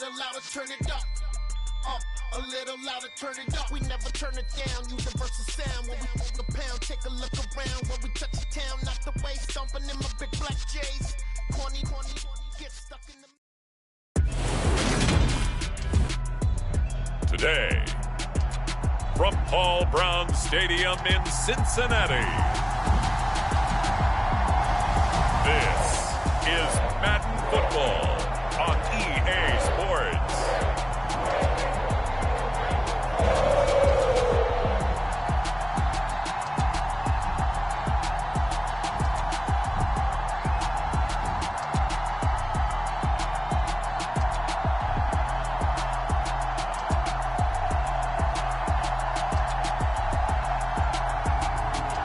little louder, turn it up. Up, a little louder, turn it up. We never turn it down, universal sound. When we hold the pound, take a look around. When we touch the town, knock the way, stomping in my big black J's. Corny, get stuck in the... Today, from Paul Brown Stadium in Cincinnati, this is Madden Football on EA Sports.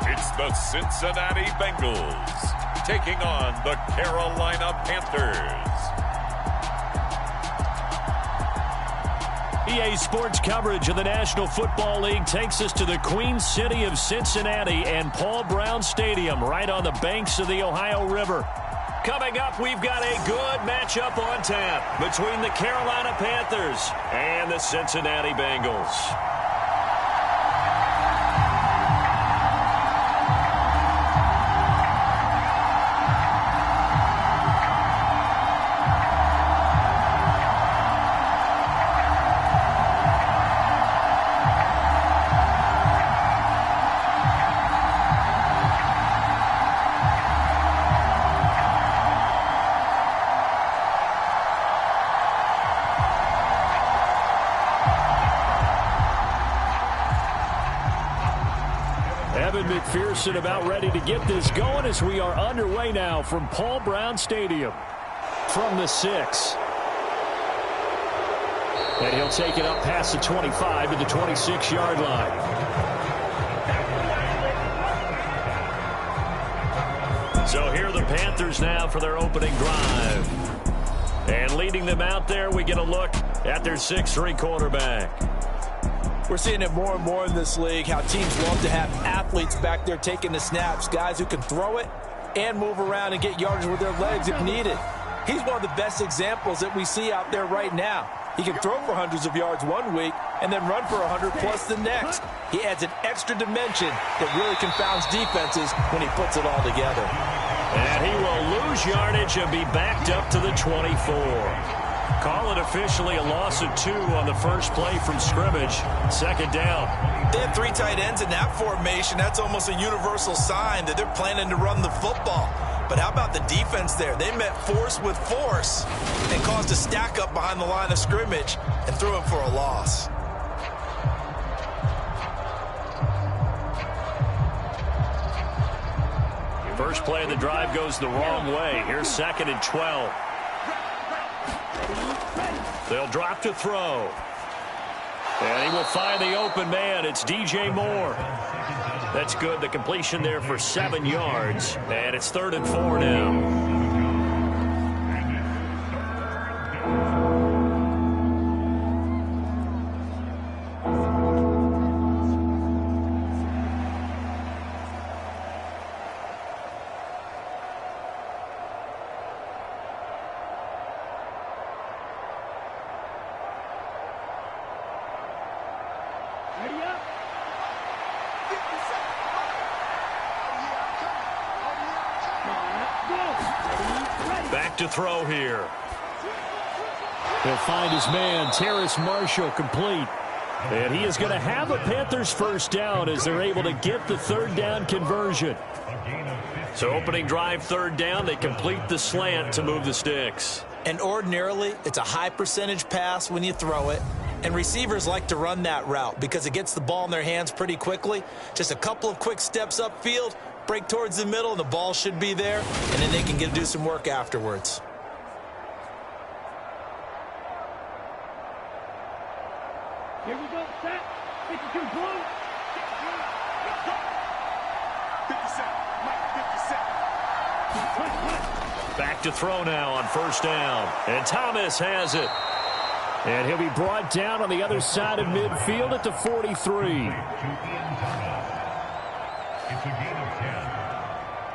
It's the Cincinnati Bengals taking on the Carolina Panthers. EA Sports coverage of the National Football League takes us to the Queen City of Cincinnati and Paul Brown Stadium right on the banks of the Ohio River. Coming up, we've got a good matchup on tap between the Carolina Panthers and the Cincinnati Bengals. McPherson about ready to get this going as we are underway now from Paul Brown Stadium. From the 6. And he'll take it up past the 25 to the 26-yard line. So here are the Panthers now for their opening drive. And leading them out there, we get a look at their 6'3" quarterback. We're seeing it more and more in this league, how teams love to have athletes back there taking the snaps, guys who can throw it and move around and get yardage with their legs if needed. He's one of the best examples that we see out there right now. He can throw for hundreds of yards one week and then run for 100+ the next. He adds an extra dimension that really confounds defenses when he puts it all together. And he will lose yardage and be backed up to the 24. Call it officially a loss of 2 on the first play from scrimmage. Second down. They have 3 tight ends in that formation. That's almost a universal sign that they're planning to run the football. But how about the defense there? They met force with force and caused a stack up behind the line of scrimmage and threw him for a loss. First play of the drive goes the wrong way. Here's 2nd and 12. They'll drop to throw. And he will find the open man. It's DJ Moore. That's good. The completion there for 7 yards. And it's 3rd and 4 now. Back to throw here. He'll find his man, Terrace Marshall, complete. And he is going to have a Panthers first down as they're able to get the 3rd down conversion. So opening drive, 3rd down, they complete the slant to move the sticks. And ordinarily, it's a high percentage pass when you throw it. And receivers like to run that route because it gets the ball in their hands pretty quickly. Just a couple of quick steps upfield, break towards the middle, and the ball should be there. And then they can do some work afterwards. Here we go, set. 52 blue. 50 Back to throw now on 1st down. And Thomas has it. And he'll be brought down on the other side of midfield at the 43. It's a gain of 10.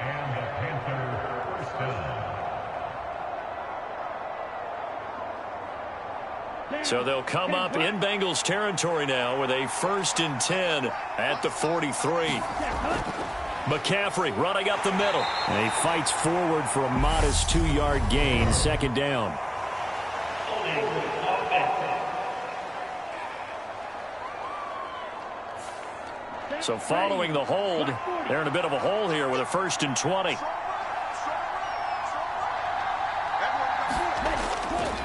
And the Panther first down. So they'll come up in Bengals territory now with a 1st and 10 at the 43. McCaffrey running up the middle. And he fights forward for a modest 2-yard gain, 2nd down. So following the hold, they're in a bit of a hole here with a 1st and 20.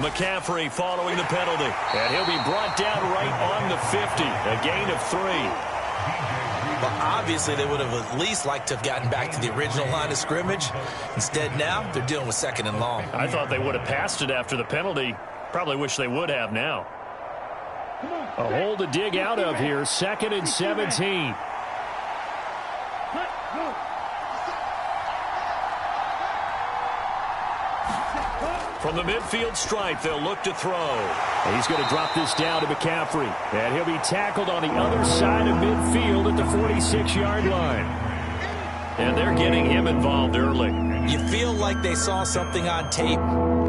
McCaffrey following the penalty. And he'll be brought down right on the 50. A gain of 3. Well, obviously, they would have at least liked to have gotten back to the original line of scrimmage. Instead, now they're dealing with 2nd and long. I thought they would have passed it after the penalty. Probably wish they would have now. A hole to dig out of here. 2nd and 17. From the midfield stripe, they'll look to throw. And he's going to drop this down to McCaffrey. And he'll be tackled on the other side of midfield at the 46-yard line. And they're getting him involved early. You feel like they saw something on tape,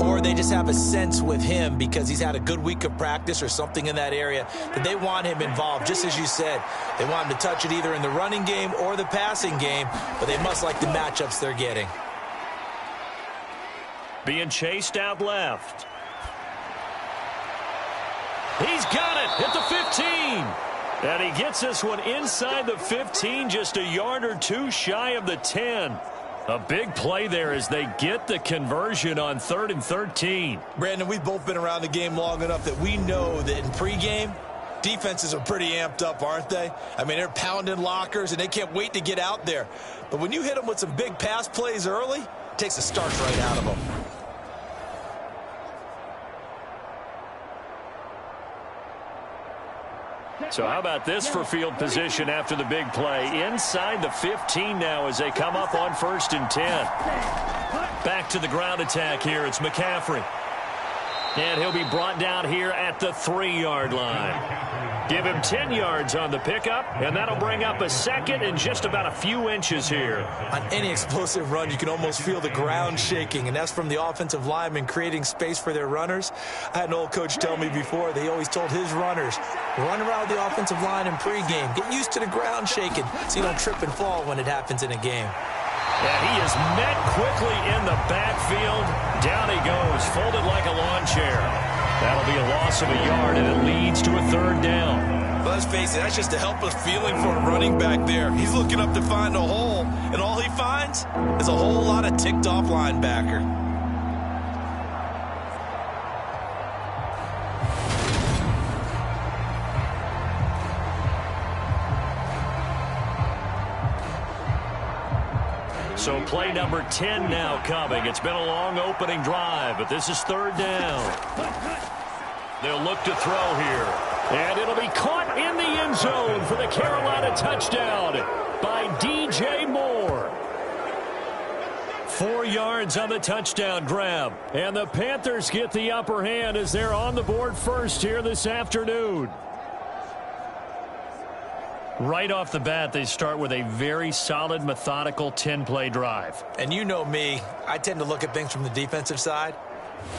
or they just have a sense with him because he's had a good week of practice or something in that area that they want him involved. Just as you said, they want him to touch it either in the running game or the passing game, but they must like the matchups they're getting. Being chased out left. He's got it at the 15. And he gets this one inside the 15, just a yard or two shy of the 10. A big play there as they get the conversion on 3rd and 13. Brandon, we've both been around the game long enough that we know that in pregame, defenses are pretty amped up, aren't they? I mean, they're pounding lockers, and they can't wait to get out there. But when you hit them with some big pass plays early, it takes the starch right out of them. So how about this for field position after the big play? Inside the 15 now as they come up on 1st and 10. Back to the ground attack here. It's McCaffrey. And he'll be brought down here at the 3-yard line. Give him 10 yards on the pickup, and that'll bring up a 2nd and just about a few inches here. On any explosive run, you can almost feel the ground shaking, and that's from the offensive linemen creating space for their runners. I had an old coach tell me before, they always told his runners, run around the offensive line in pregame. Get used to the ground shaking so you don't trip and fall when it happens in a game. And he is met quickly in the backfield. Down he goes, folded like a lawn chair. That'll be a loss of a yard, and it leads to a 3rd down. Let's face it, that's just a helpless feeling for a running back there. He's looking up to find a hole, and all he finds is a whole lot of ticked-off linebacker. So play number 10 now coming. It's been a long opening drive, but this is 3rd down. They'll look to throw here. And it'll be caught in the end zone for the Carolina touchdown by DJ Moore. 4 yards on the touchdown grab. And the Panthers get the upper hand as they're on the board first here this afternoon. Right off the bat, they start with a very solid, methodical 10-play drive. And you know me, I tend to look at things from the defensive side.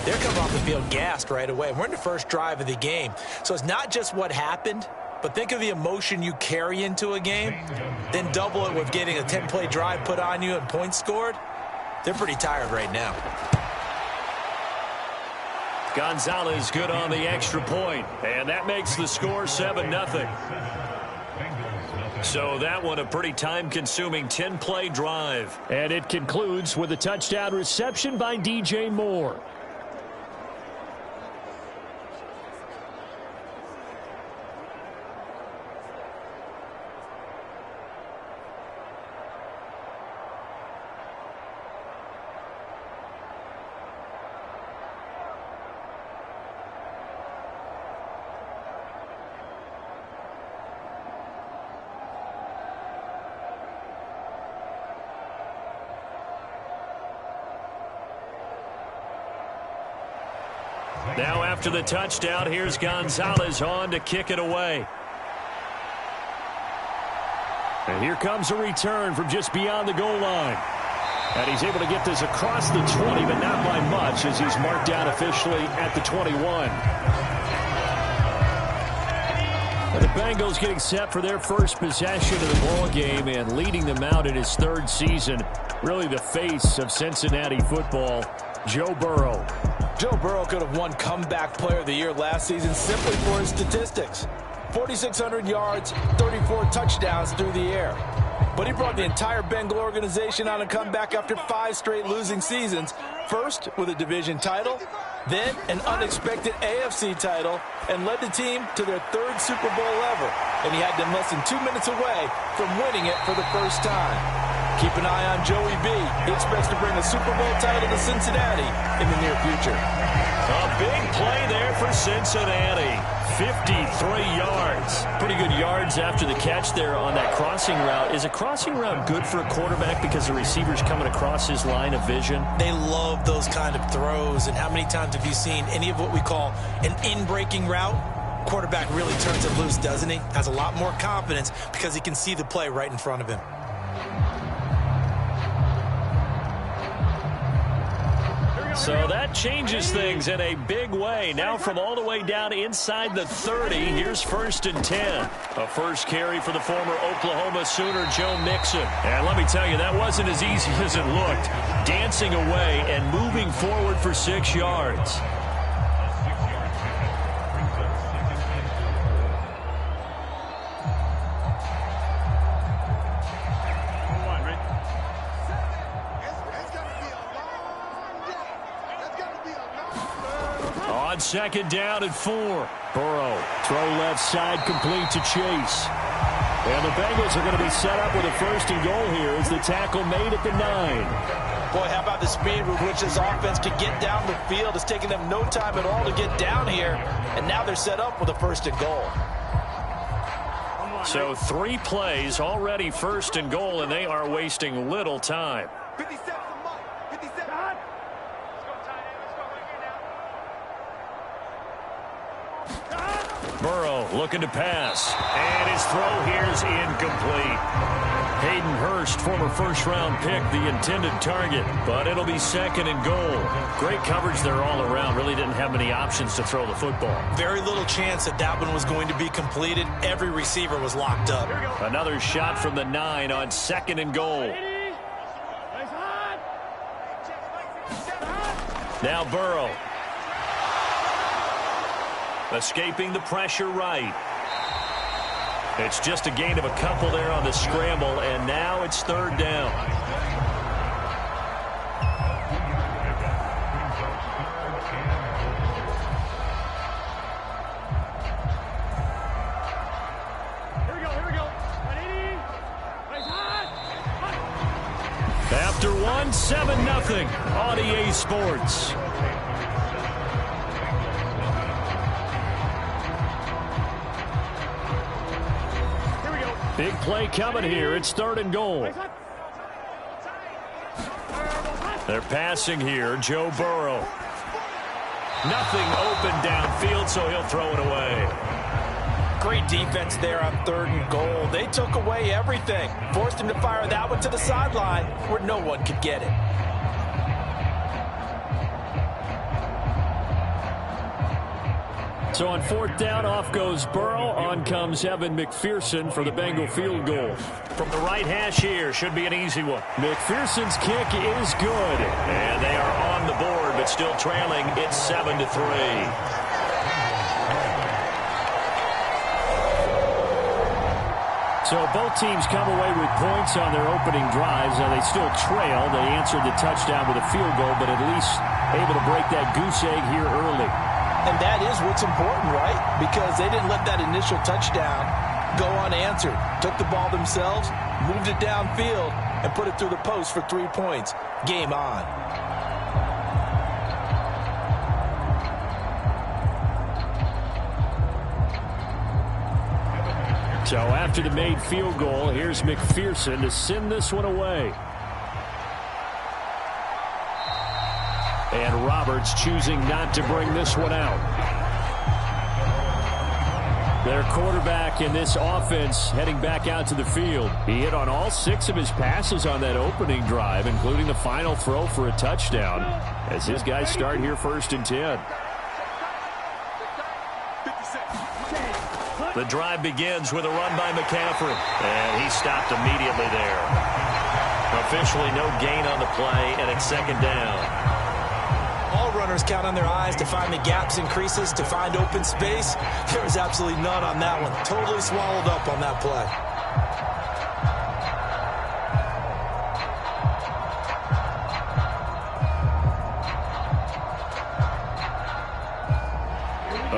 They're coming off the field gassed right away. We're in the first drive of the game. So it's not just what happened, but think of the emotion you carry into a game. Then double it with getting a 10-play drive put on you and points scored. They're pretty tired right now. Gonzalez good on the extra point, and that makes the score 7-0. So that one a pretty time-consuming 10-play drive. And it concludes with a touchdown reception by DJ Moore. Now after the touchdown, here's Gonzalez on to kick it away. And here comes a return from just beyond the goal line. And he's able to get this across the 20, but not by much as he's marked down officially at the 21. The Bengals getting set for their first possession of the ball game and leading them out in his third season. Really the face of Cincinnati football, Joe Burrow. Joe Burrow could have won Comeback Player of the Year last season simply for his statistics. 4,600 yards, 34 touchdowns through the air. But he brought the entire Bengal organization on a comeback after 5 straight losing seasons. First with a division title, then an unexpected AFC title, and led the team to their 3rd Super Bowl ever. And he had them less than 2 minutes away from winning it for the first time. Keep an eye on Joey B. He expects to bring a Super Bowl title to Cincinnati in the near future. A big play there for Cincinnati. 53 yards. Pretty good yards after the catch there on that crossing route. Is a crossing route good for a quarterback because the receiver's coming across his line of vision? They love those kind of throws. And how many times have you seen any of what we call an in-breaking route? Quarterback really turns it loose, doesn't he? Has a lot more confidence because he can see the play right in front of him. So that changes things in a big way. Now from all the way down inside the 30, here's 1st and 10. A first carry for the former Oklahoma Sooner, Joe Mixon. And let me tell you, that wasn't as easy as it looked. Dancing away and moving forward for 6 yards. On 2nd down and 4. Burrow, throw left side, complete to Chase. And the Bengals are going to be set up with a 1st and goal here as the tackle made at the 9. Boy, how about the speed with which this offense can get down the field? It's taking them no time at all to get down here. And now they're set up with a 1st and goal. So 3 plays, already 1st and goal, and they are wasting little time. 57. Burrow looking to pass. And his throw here is incomplete. Hayden Hurst, former first-round pick, the intended target. But it'll be 2nd and goal. Great coverage there all around. Really didn't have many options to throw the football. Very little chance that one was going to be completed. Every receiver was locked up. Another shot from the 9 on 2nd and goal. Now Burrow. Escaping the pressure right. It's just a gain of a couple there on the scramble, and now it's 3rd down. Here we go. After 1, 7-0 on EA Sports. Big play coming here. It's 3rd and goal. They're passing here. Joe Burrow. Nothing open downfield, so he'll throw it away. Great defense there on 3rd and goal. They took away everything. Forced him to fire that one to the sideline where no one could get it. So on 4th down, off goes Burrow. On comes Evan McPherson for the Bengal field goal. From the right hash here, should be an easy one. McPherson's kick is good. And they are on the board, but still trailing. It's 7-3. So both teams come away with points on their opening drives. Now they still trail. They answered the touchdown with a field goal, but at least able to break that goose egg here early. And that is what's important, right? Because they didn't let that initial touchdown go unanswered. Took the ball themselves, moved it downfield, and put it through the post for 3 points. Game on. So after the made field goal, here's McPherson to send this one away. And Roberts choosing not to bring this one out. Their quarterback in this offense heading back out to the field. He hit on all 6 of his passes on that opening drive, including the final throw for a touchdown, as his guys start here 1st and 10. The drive begins with a run by McCaffrey. And he stopped immediately there. Officially no gain on the play, and it's second down. All runners count on their eyes to find the gaps and creases, to find open space. There was absolutely none on that one. Totally swallowed up on that play.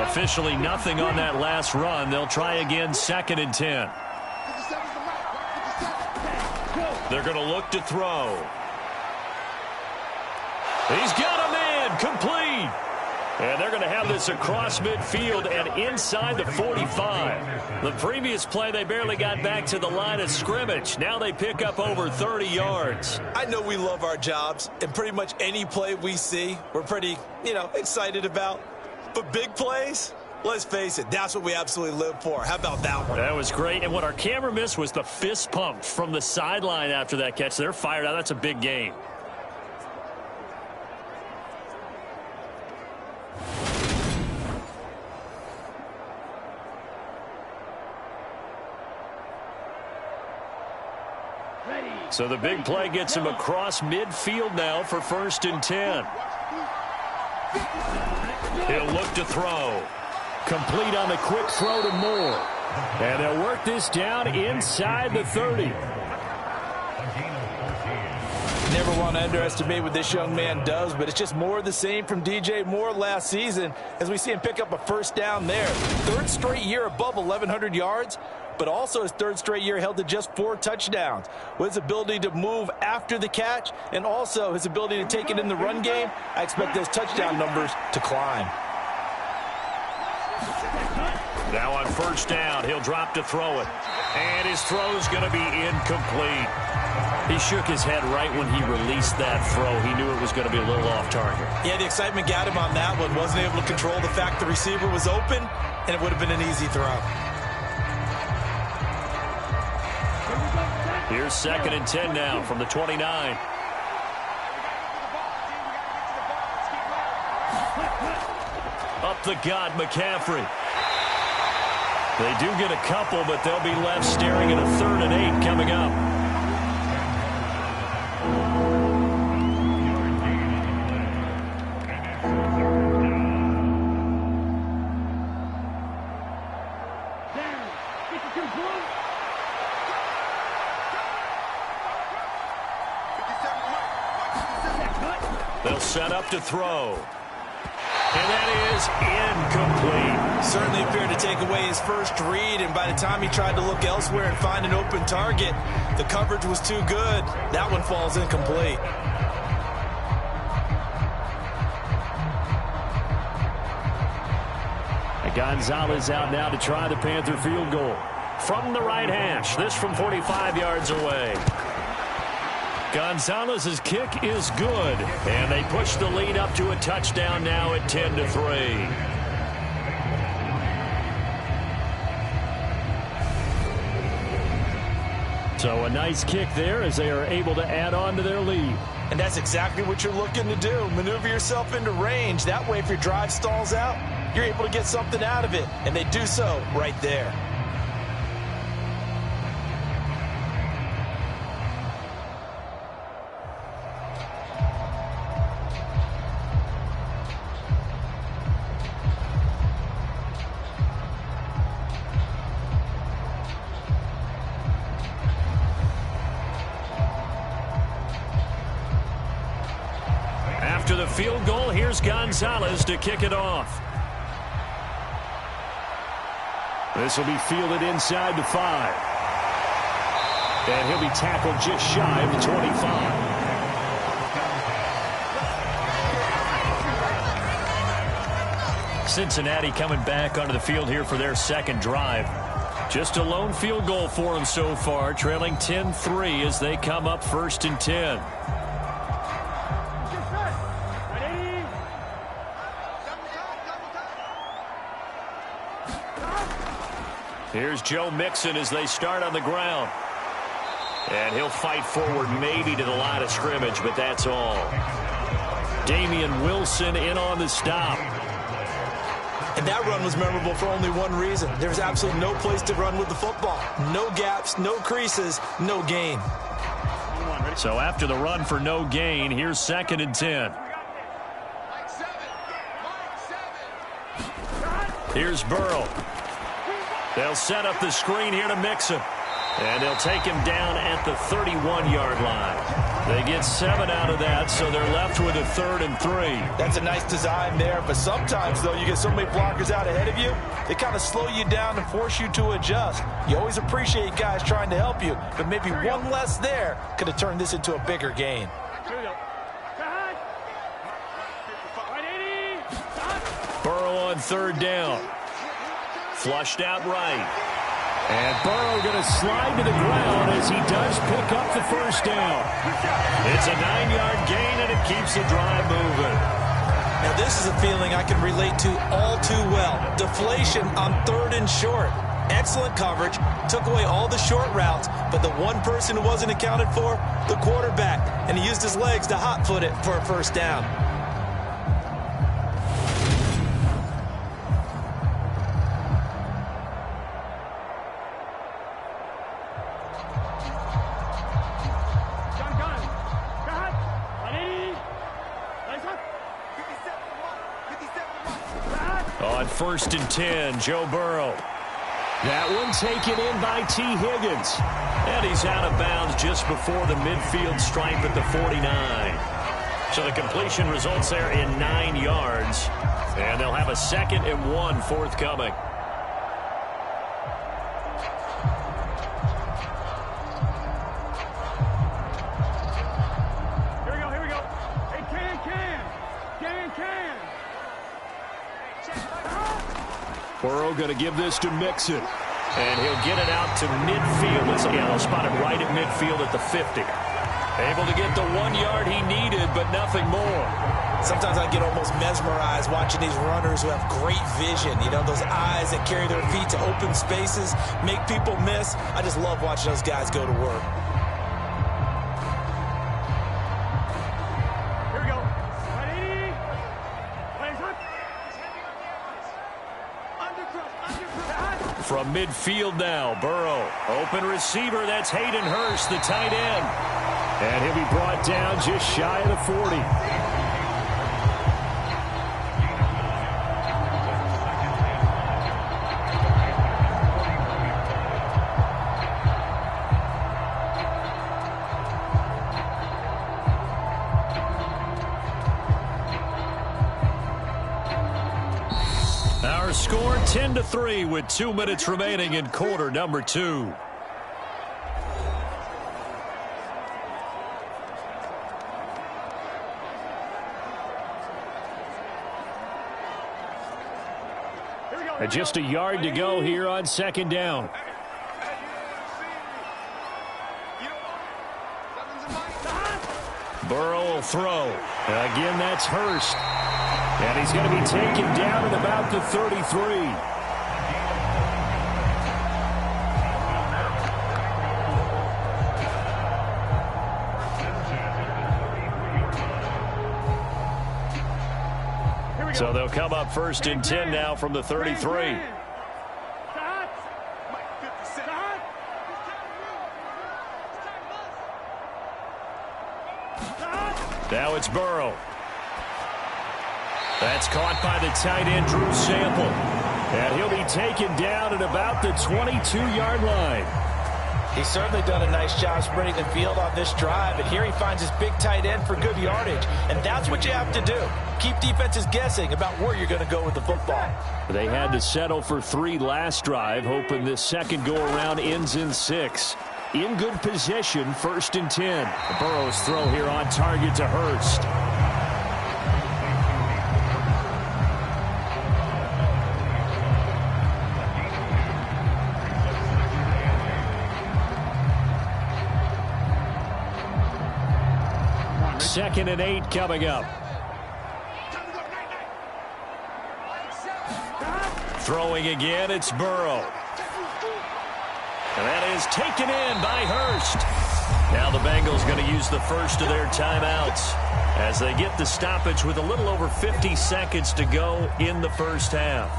Officially nothing on that last run. They'll try again, 2nd and 10. They're going to look to throw. He's got a man, complete. And they're going to have this across midfield and inside the 45. The previous play, they barely got back to the line of scrimmage. Now they pick up over 30 yards. I know we love our jobs, and pretty much any play we see, we're pretty, excited about. But big plays, let's face it, that's what we absolutely live for. How about that one? That was great. And what our camera missed was the fist pump from the sideline after that catch. They're fired out. That's a big game. So the big play gets him across midfield now for 1st and 10. He'll look to throw. Complete on the quick throw to Moore. And they'll work this down inside the 30. Never want to underestimate what this young man does, but it's just more of the same from DJ Moore last season as we see him pick up a first down there. 3rd straight year above 1,100 yards, but also his 3rd straight year held to just 4 touchdowns. With his ability to move after the catch and also his ability to take it in the run game, I expect those touchdown numbers to climb. Now on 1st down, he'll drop to throw it. And his throw's going to be incomplete. He shook his head right when he released that throw. He knew it was going to be a little off target. Yeah, the excitement got him on that one. Wasn't able to control the fact the receiver was open, and it would have been an easy throw. Here's 2nd and 10 now from the 29. Up the gut, McCaffrey. They do get a couple, but they'll be left staring at a 3rd and 8 coming up. They'll set up to throw. And that is incomplete. Certainly appeared to take away his first read, and by the time he tried to look elsewhere and find an open target, the coverage was too good. That one falls incomplete. Gonzalez out now to try the Panther field goal. From the right hash, this from 45 yards away. Gonzalez's kick is good, and they push the lead up to a touchdown now at 10-3. So a nice kick there as they are able to add on to their lead. And that's exactly what you're looking to do. Maneuver yourself into range. That way, if your drive stalls out, you're able to get something out of it. And they do so right there. After the field goal, here's Gonzalez to kick it off. This will be fielded inside the 5. And he'll be tackled just shy of the 25. Cincinnati coming back onto the field here for their second drive. Just a lone field goal for them so far, trailing 10-3 as they come up 1st and 10. Here's Joe Mixon as they start on the ground. And he'll fight forward maybe to the line of scrimmage, but that's all. Damian Wilson in on the stop. And that run was memorable for only one reason. There was absolutely no place to run with the football. No gaps, no creases, no gain. So after the run for no gain, here's 2nd and 10. Here's Burrow. They'll set up the screen here to mix him. And they'll take him down at the 31-yard line. They get 7 out of that, so they're left with a 3rd and 3. That's a nice design there, but sometimes, though, you get so many blockers out ahead of you, they kind of slow you down and force you to adjust. You always appreciate guys trying to help you, but maybe one less there could have turned this into a bigger gain. Burrow on 3rd down. Flushed out right. And Burrow going to slide to the ground as he does pick up the 1st down. It's a 9-yard gain, and it keeps the drive moving. Now, this is a feeling I can relate to all too well. Deflation on 3rd and short. Excellent coverage. Took away all the short routes, but the one person who wasn't accounted for, the quarterback. And he used his legs to hot-foot it for a 1st down. On 1st and 10, Joe Burrow. That one taken in by T. Higgins. And he's out of bounds just before the midfield stripe at the 49. So the completion results there in 9 yards. And they'll have a 2nd and 1 forthcoming. Here we go. Hey, can. Burrow going to give this to Mixon. And he'll get it out to midfield. They'll spot him right at midfield at the 50. Able to get the 1 yard he needed, but nothing more. Sometimes I get almost mesmerized watching these runners who have great vision. You know, those eyes that carry their feet to open spaces, make people miss. I just love watching those guys go to work. Here we go. Ready? Plays up. From midfield now, Burrow. Open receiver, that's Hayden Hurst, the tight end. And he'll be brought down just shy of the 40. Our score 10-3 with 2 minutes remaining in quarter number 2. And just a yard to go here on 2nd down. Burrow will throw. Again, that's Hurst. And he's going to be taken down at about the 33. So they'll come up 1st and 10 now from the 33. Now it's Burrow. That's caught by the tight end, Drew Sample. And he'll be taken down at about the 22-yard line. He's certainly done a nice job spreading the field on this drive, and here he finds his big tight end for good yardage. And that's what you have to do. Keep defenses guessing about where you're going to go with the football. They had to settle for 3 last drive, hoping this second go-around ends in 6. In good position, 1st and 10. Burrow's throw here on target to Hurst. Second and 8 coming up. Throwing again, it's Burrow. And that is taken in by Hurst. Now the Bengals going to use the first of their timeouts as they get the stoppage with a little over 50 seconds to go in the first half.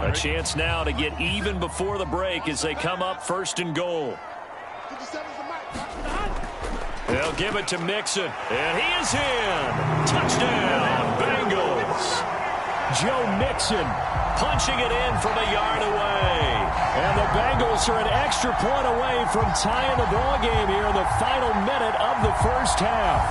A chance now to get even before the break as they come up first and goal. They'll give it to Mixon, and he is in. Touchdown, Bengals. Joe Mixon punching it in from a yard away. And the Bengals are an extra point away from tying the ball game here in the final minute of the first half.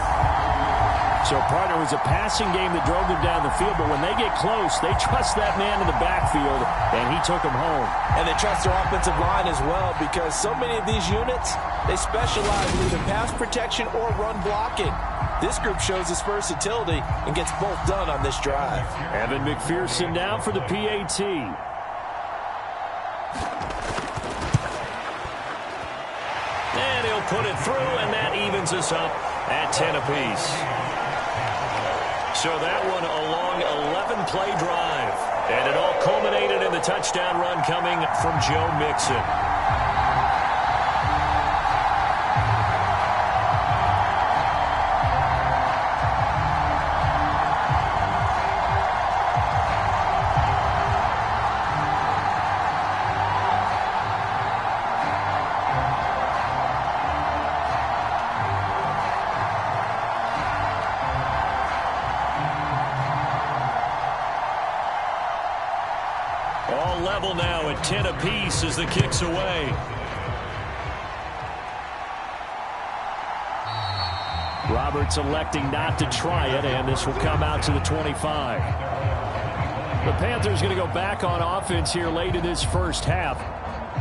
So, partner, it was a passing game that drove them down the field, but when they get close, they trust that man in the backfield, and he took them home. And they trust their offensive line as well, because so many of these units, they specialize in either pass protection or run blocking. This group shows its versatility and gets both done on this drive. Evan McPherson down for the PAT. And he'll put it through, and that evens us up at 10 apiece. So that one a long 11-play drive. And it all culminated in the touchdown run coming from Joe Mixon. All level now at 10 apiece as the kick's away. Roberts electing not to try it, and this will come out to the 25. The Panthers going to go back on offense here late in this first half.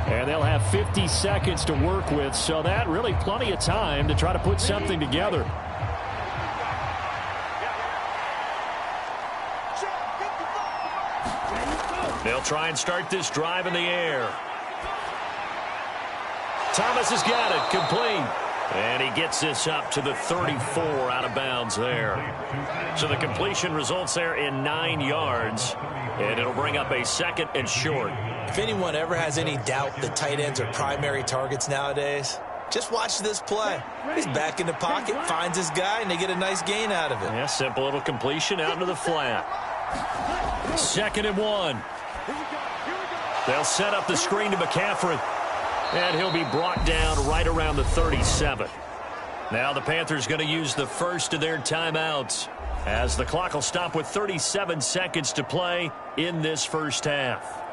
And they'll have 50 seconds to work with, so that really plenty of time to try to put something together. They'll try and start this drive in the air. Thomas has got it, complete. And he gets this up to the 34 out of bounds there. So the completion results there in 9 yards. And it'll bring up a second and short. If anyone ever has any doubt that tight ends are primary targets nowadays, just watch this play. He's back in the pocket, finds his guy, and they get a nice gain out of it. Yeah, simple little completion out into the flat. 2nd and 1. They'll set up the screen to McCaffrey. And he'll be brought down right around the 37. Now the Panthers going to use the first of their timeouts as the clock will stop with 37 seconds to play in this first half.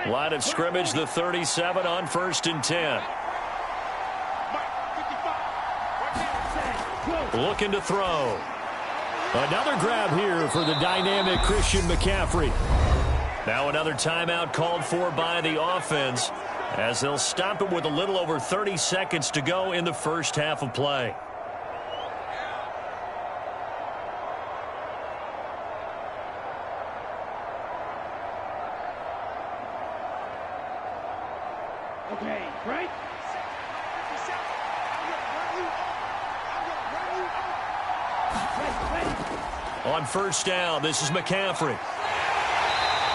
Line of scrimmage, the 37 on 1st and 10. Looking to throw. Another grab here for the dynamic Christian McCaffrey. Now another timeout called for by the offense as they'll stop it with a little over 30 seconds to go in the first half of play. Okay, right? On 1st down, this is McCaffrey.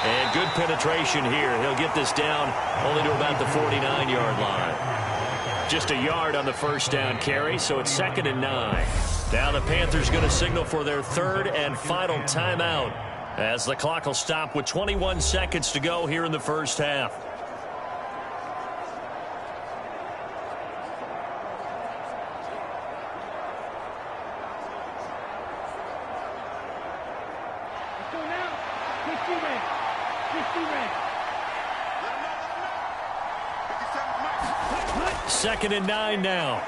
And good penetration here. He'll get this down only to about the 49-yard line. Just a yard on the 1st down carry, so it's 2nd and 9. Now the Panthers going to signal for their 3rd and final timeout as the clock will stop with 21 seconds to go here in the first half. Second and 9 now.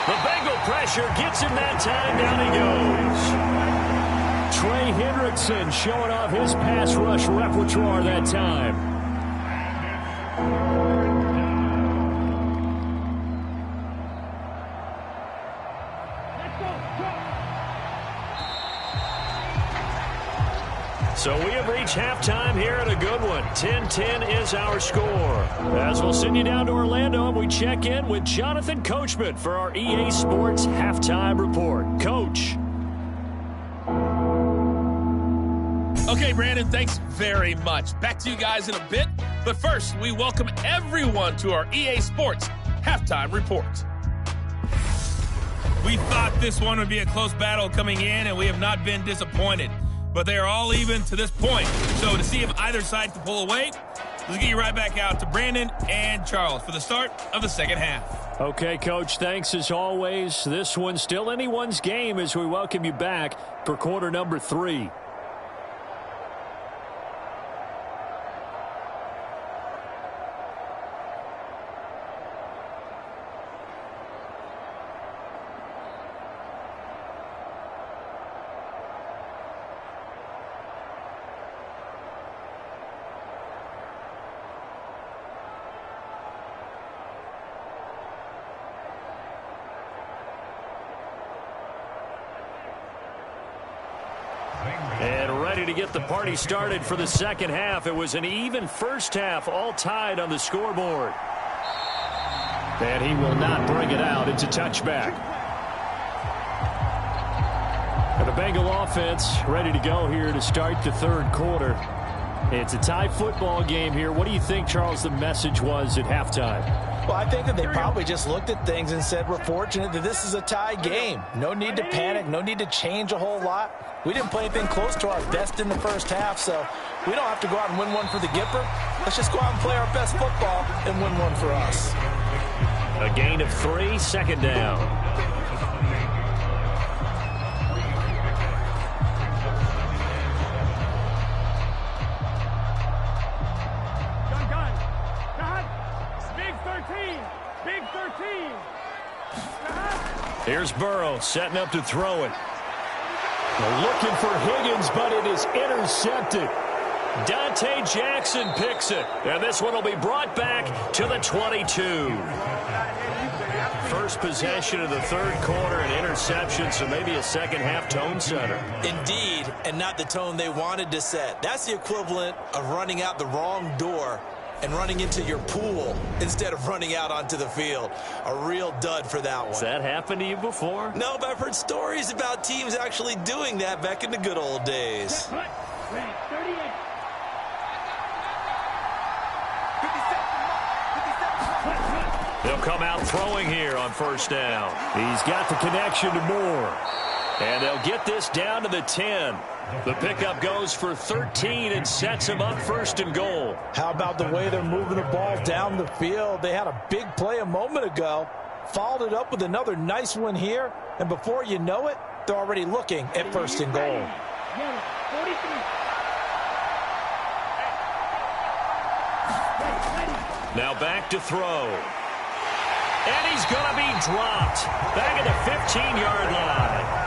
The Bengal pressure gets him that time. Down he goes. Trey Hendrickson showing off his pass rush repertoire that time. So we have reached halftime here at a good one. 10-10 is our score. As we'll send you down to Orlando, and we check in with Jonathan Coachman for our EA Sports Halftime Report. Coach. Okay, Brandon, thanks very much. Back to you guys in a bit. But first, we welcome everyone to our EA Sports Halftime Report. We thought this one would be a close battle coming in, and we have not been disappointed. But they are all even to this point. So to see if either side can pull away, let's get you right back out to Brandon and Charles for the start of the second half. Okay, Coach, thanks as always. This one's still anyone's game as we welcome you back for quarter number 3. And ready to get the party started for the second half. It was an even first half, all tied on the scoreboard. And he will not bring it out. It's a touchback. And the Bengal offense ready to go here to start the third quarter. It's a tie football game here. What do you think, Charles, the message was at halftime? Well, I think that they probably just looked at things and said, we're fortunate that this is a tie game. No need to panic. No need to change a whole lot. We didn't play anything close to our best in the first half, so we don't have to go out and win one for the Gipper. Let's just go out and play our best football and win one for us. A gain of 3, second down. Big 13. Here's Burrow setting up to throw it. They're looking for Higgins, but it is intercepted. Dante Jackson picks it. And this one will be brought back to the 22. First possession of the third quarter, an interception, so maybe a second half tone setter. Indeed, and not the tone they wanted to set. That's the equivalent of running out the wrong door and running into your pool instead of running out onto the field. A real dud for that one. Has that happened to you before? No, but I've heard stories about teams actually doing that back in the good old days. They'll come out throwing here on first down. He's got the connection to Moore. And they'll get this down to the 10. The pickup goes for 13 and sets him up first and goal. How about the way they're moving the ball down the field? They had a big play a moment ago, followed it up with another nice one here, and before you know it, they're already looking at first and goal. Now back to throw. And he's going to be dropped back at the 15-yard line.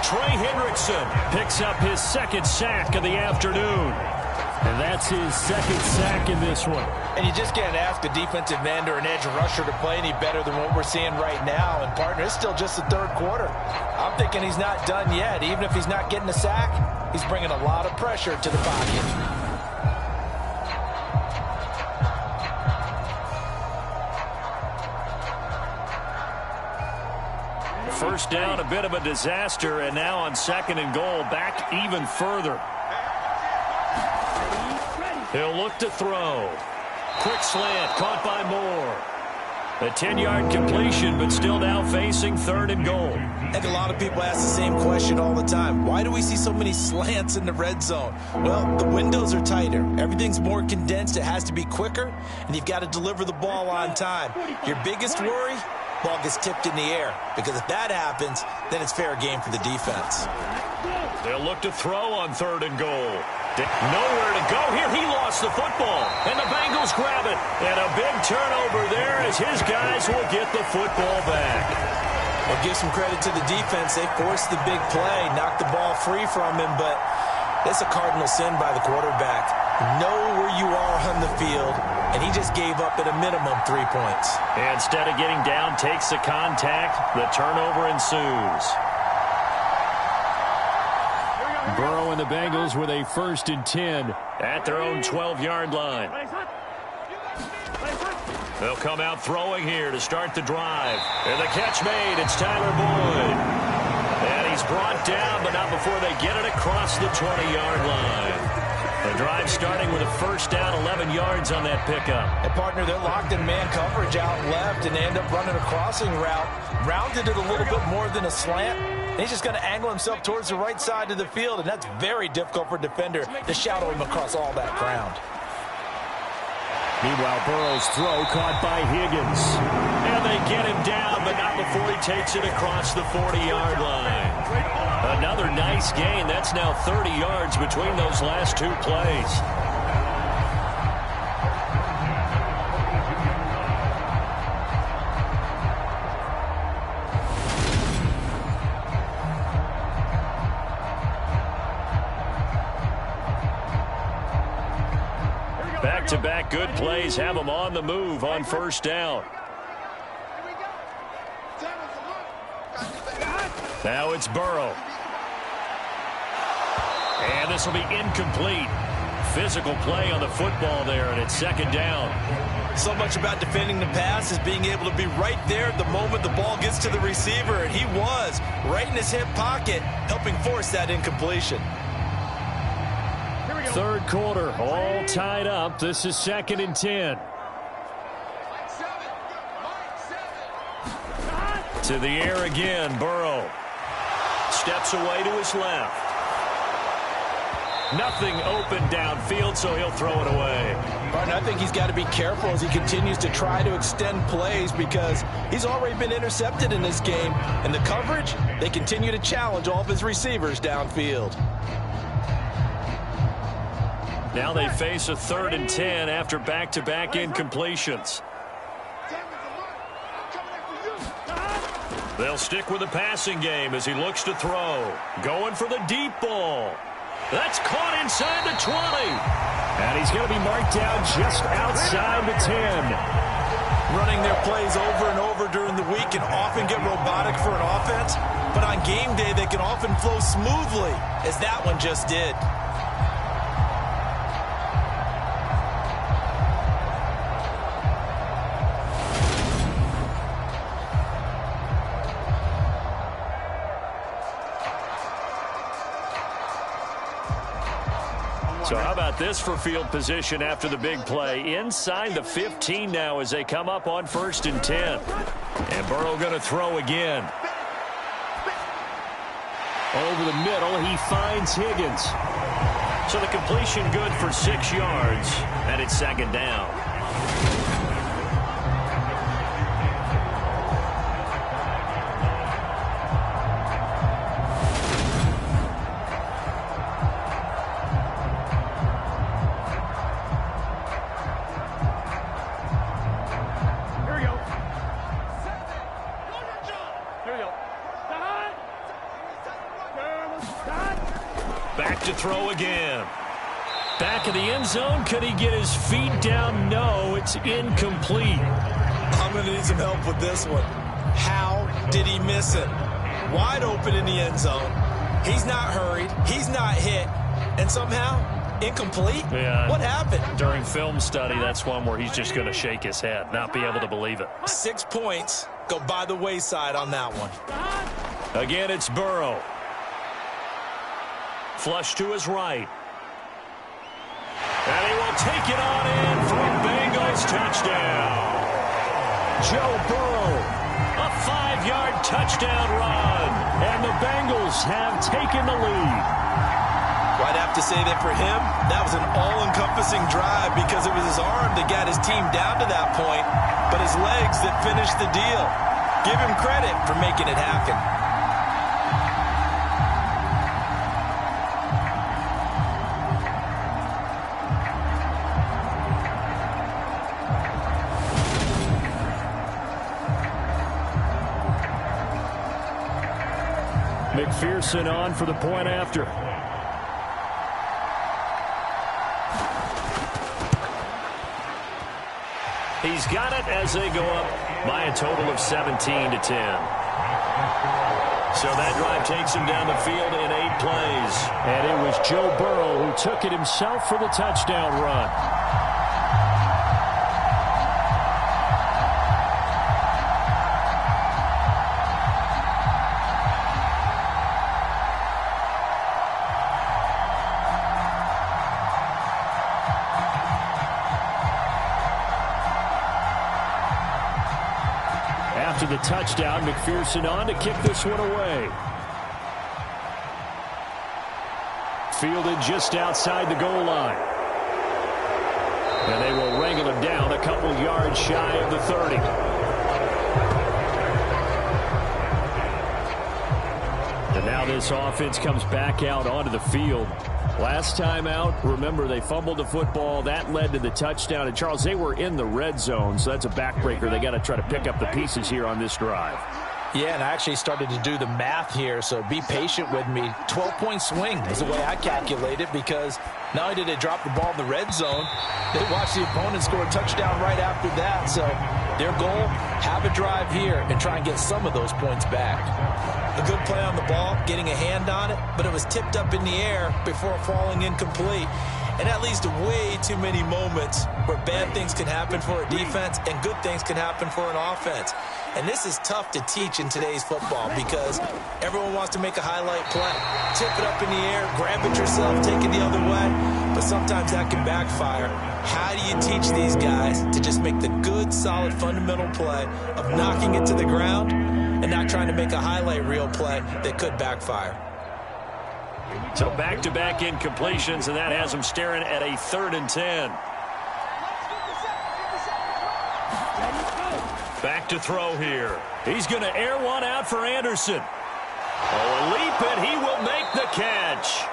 Trey Hendrickson picks up his second sack of the afternoon. And that's his second sack in this one. And you just can't ask a defensive end or an edge rusher to play any better than what we're seeing right now. And, partner, it's still just the third quarter. I'm thinking he's not done yet. Even if he's not getting a sack, he's bringing a lot of pressure to the pocket. First down, a bit of a disaster, and now on second and goal, back even further. He'll look to throw. Quick slant, caught by Moore. A 10-yard completion, but still now facing third and goal. And a lot of people ask the same question all the time. Why do we see so many slants in the red zone? Well, the windows are tighter. Everything's more condensed. It has to be quicker, and you've got to deliver the ball on time. Your biggest worry? Ball gets tipped in the air, because if that happens, then it's fair game for the defense. They'll look to throw on third and goal. Nowhere to go here. He lost the football, and the Bengals grab it. And a big turnover there as his guys will get the football back. Well, give some credit to the defense. They forced the big play, knocked the ball free from him, but it's a cardinal sin by the quarterback. Know where you are on the field, and he just gave up at a minimum 3 points. Instead of getting down, takes the contact. The turnover ensues. Burrow and the Bengals with a 1st and 10 at their own 12-yard line. They'll come out throwing here to start the drive. And the catch made. It's Tyler Boyd. And he's brought down, but not before they get it across the 20-yard line. The drive starting with a 1st down, 11 yards on that pickup. And, partner, they're locked in man coverage out left, and they end up running a crossing route. Rounded it a little bit more than a slant. And he's just going to angle himself towards the right side of the field, and that's very difficult for a defender to shadow him across all that ground. Meanwhile, Burrow's throw caught by Higgins. And they get him down, but not before he takes it across the 40-yard line. Another nice gain. That's now 30 yards between those last 2 plays. Back-to-back good plays have them on the move on 1st down. Now it's Burrow. And this will be incomplete. Physical play on the football there, and it's 2nd down. So much about defending the pass is being able to be right there at the moment the ball gets to the receiver, and he was right in his hip pocket, helping force that incompletion. 3rd quarter, all tied up. This is 2nd and 10. To the air again, Burrow. Steps away to his left. Nothing open downfield, so he'll throw it away. Martin, I think he's got to be careful as he continues to try to extend plays because he's already been intercepted in this game. And the coverage, they continue to challenge all of his receivers downfield. Now they face a 3rd and 10 after back-to-back incompletions. They'll stick with the passing game as he looks to throw. Going for the deep ball. That's caught inside the 20. And he's going to be marked down just outside the 10. Running their plays over and over during the week can often get robotic for an offense, but on game day they can often flow smoothly, as that one just did. So how about this for field position after the big play? Inside the 15 now as they come up on 1st and 10. And Burrow going to throw again. Over the middle, he finds Higgins. So the completion good for 6 yards, and it's 2nd down. Back to throw again. Back of the end zone. Could he get his feet down? No, it's incomplete. I'm going to need some help with this one. How did he miss it? Wide open in the end zone. He's not hurried. He's not hit. And somehow, incomplete? Yeah. What happened? During film study, that's one where he's just going to shake his head, not be able to believe it. 6 points go by the wayside on that one. Again, it's Burrow. Flush to his right. And he will take it on in for a Bengals touchdown. Joe Burrow, a 5-yard touchdown run. And the Bengals have taken the lead. Well, I'd have to say that for him, that was an all-encompassing drive because it was his arm that got his team down to that point, but his legs that finished the deal. Give him credit for making it happen. McPherson on for the point after. He's got it as they go up by a total of 17-10. So that drive takes him down the field in 8 plays. was Joe Burrow, who took it himself for the touchdown run. After the touchdown, McPherson on to kick this one away. Fielded just outside the goal line. And they will wrangle him down a couple yards shy of the 30. And now this offense comes back out onto the field. Last time out, remember, they fumbled the football. That led to the touchdown. And, Charles, they were in the red zone, so that's a backbreaker. They got to try to pick up the pieces here on this drive. Yeah, and I actually started to do the math here, so be patient with me. 12-point swing is the way I calculate it, because not only did they drop the ball in the red zone, they watched the opponent score a touchdown right after that. So their goal, have a drive here and try and get some of those points back. A good play on the ball, getting a hand on it, but it was tipped up in the air before falling incomplete. And that leads to way too many moments where bad things can happen for a defense and good things can happen for an offense. And this is tough to teach in today's football because everyone wants to make a highlight play. Tip it up in the air, grab it yourself, take it the other way. But sometimes that can backfire. How do you teach these guys to just make the good, solid, fundamental play of knocking it to the ground and not trying to make a highlight reel play that could backfire? So back-to-back incompletions, and that has them staring at a 3rd and 10. Back to throw here. He's going to air one out for Anderson. Oh, a leap, and he will make the catch.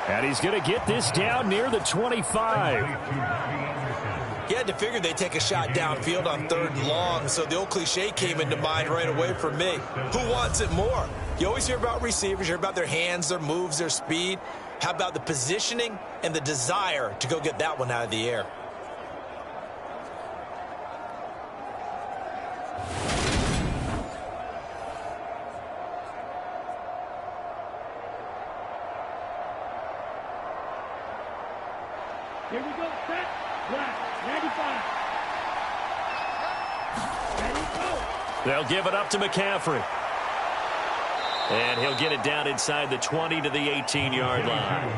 And he's going to get this down near the 25. You had to figure they'd take a shot downfield on 3rd and long, so the old cliche came into mind right away for me. Who wants it more? You always hear about receivers, you hear about their hands, their moves, their speed. How about the positioning and the desire to go get that one out of the air? Here we go, set, black, 95. Ready, go. They'll give it up to McCaffrey. And he'll get it down inside the 20 to the 18-yard line.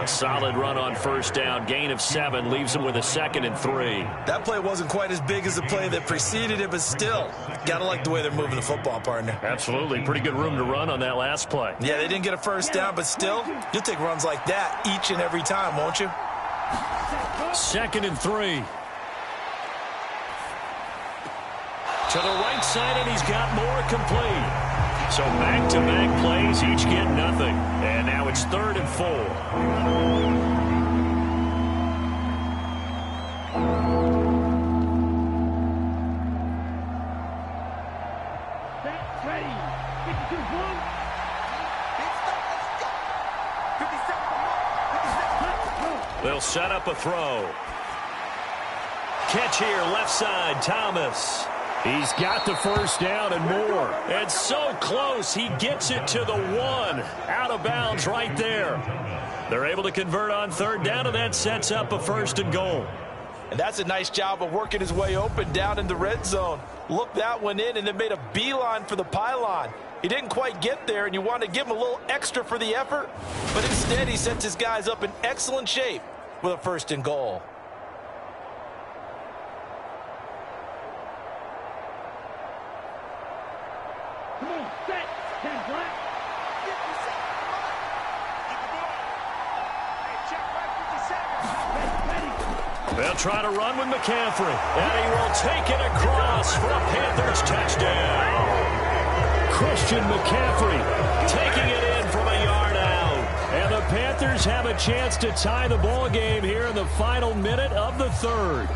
A solid run on 1st down. Gain of 7 leaves him with a 2nd and 3. That play wasn't quite as big as the play that preceded it, but still, got to like the way they're moving the football, partner. Absolutely. Pretty good room to run on that last play. Yeah, they didn't get a 1st down, but still, you'll take runs like that each and every time, won't you? 2nd and 3. To the right side, and he's got more complete. So back-to-back plays, each get nothing. And now it's 3rd and 4. Set, ready. 52-1. They'll set up a throw. Catch here, left side, Thomas. He's got the 1st down and more. And so close, he gets it to the 1. Out of bounds right there. They're able to convert on 3rd down, and that sets up a 1st and goal. And that's a nice job of working his way open down in the red zone. Looked that one in and then made a beeline for the pylon. He didn't quite get there, and you want to give him a little extra for the effort. But instead, he sets his guys up in excellent shape with a 1st and goal. Come on, set, 10 black. They'll try to run with McCaffrey. And he will take it across for a Panthers touchdown. Christian McCaffrey taking it in from a yard out. And the Panthers have a chance to tie the ball game here in the final minute of the 3rd.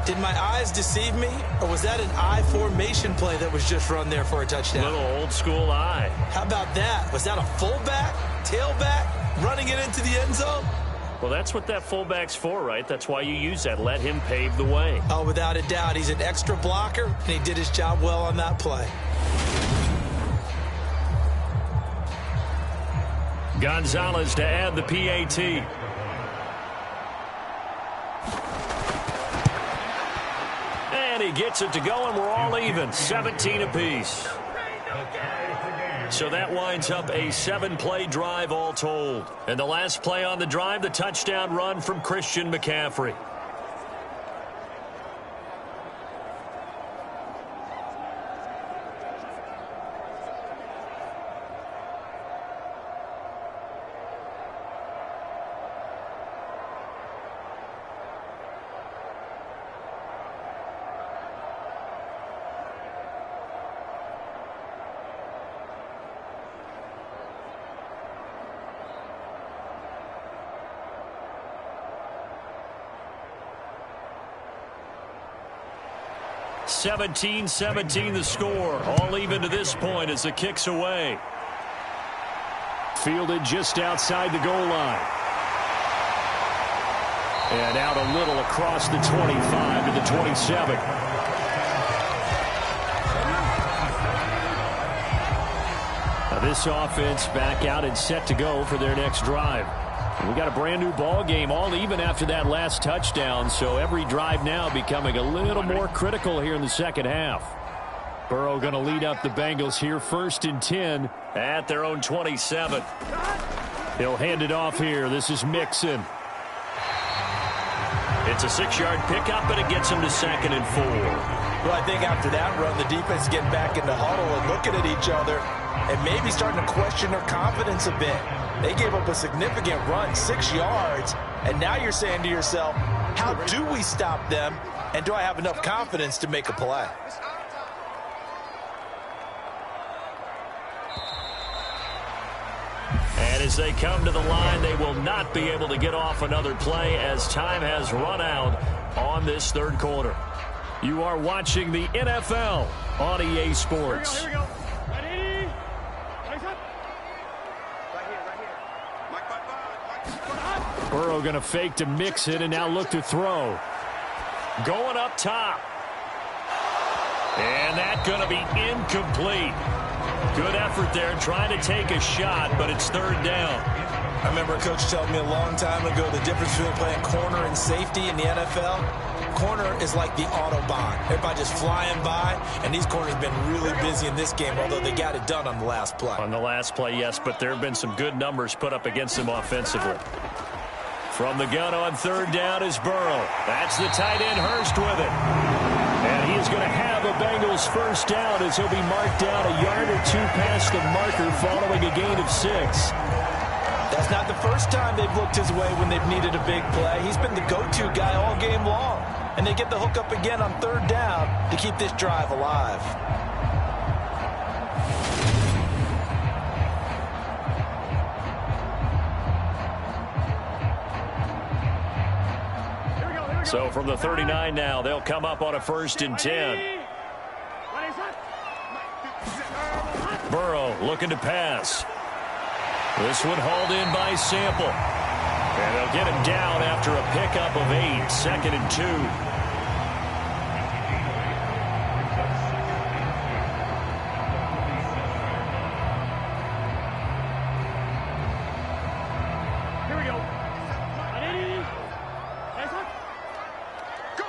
Did my eyes deceive me, or was that an I formation play that was just run there for a touchdown? Little old school eye. How about that? Was that a fullback, tailback, running it into the end zone? Well, that's what that fullback's for, right? That's why you use that. Let him pave the way. Oh, without a doubt. He's an extra blocker, and he did his job well on that play. Gonzalez to add the PAT. And he gets it to go, and we're all even, 17 apiece. So that winds up a 7-play drive all told. And the last play on the drive, the touchdown run from Christian McCaffrey. (17-17) the score. All even to this point as the kick's away. Fielded just outside the goal line. And out a little across the 25 to the 27. Now this offense back out and set to go for their next drive. We got a brand new ball game, all even after that last touchdown, so every drive now becoming a little more critical here in the second half. Burrow going to lead up the Bengals here, 1st and 10 at their own 27. He'll hand it off here. This is Mixon. It's a 6-yard pickup, and it gets him to 2nd and 4. Well, I think after that run, the defense getting back in the huddle and looking at each other and maybe starting to question their confidence a bit. They gave up a significant run, 6 yards, and now you're saying to yourself, how do we stop them, and do I have enough confidence to make a play? And as they come to the line, they will not be able to get off another play as time has run out on this third quarter. You are watching the NFL on EA Sports. Here we go. Ready? Eyes up. Burrow going to fake to mix it and now look to throw. Going up top. And that's going to be incomplete. Good effort there trying to take a shot, but it's 3rd down. I remember a coach telling me a long time ago the difference between playing corner and safety in the NFL. Corner is like the Autobahn. Everybody just flying by, and these corners have been really busy in this game, although they got it done on the last play. On the last play, yes, but there have been some good numbers put up against them offensively. From the gun on 3rd down is Burrow. That's the tight end Hurst with it. And he is going to have a Bengals 1st down as he'll be marked down a yard or 2 past the marker following a gain of 6. That's not the first time they've looked his way when they've needed a big play. He's been the go-to guy all game long. And they get the hook up again on 3rd down to keep this drive alive. So from the 39 now, they'll come up on a 1st and 10. Burrow looking to pass. This one hauled in by Sample. And they'll get him down after a pickup of 8, 2nd and 2. Here we go. Ready? Eyes up. Go!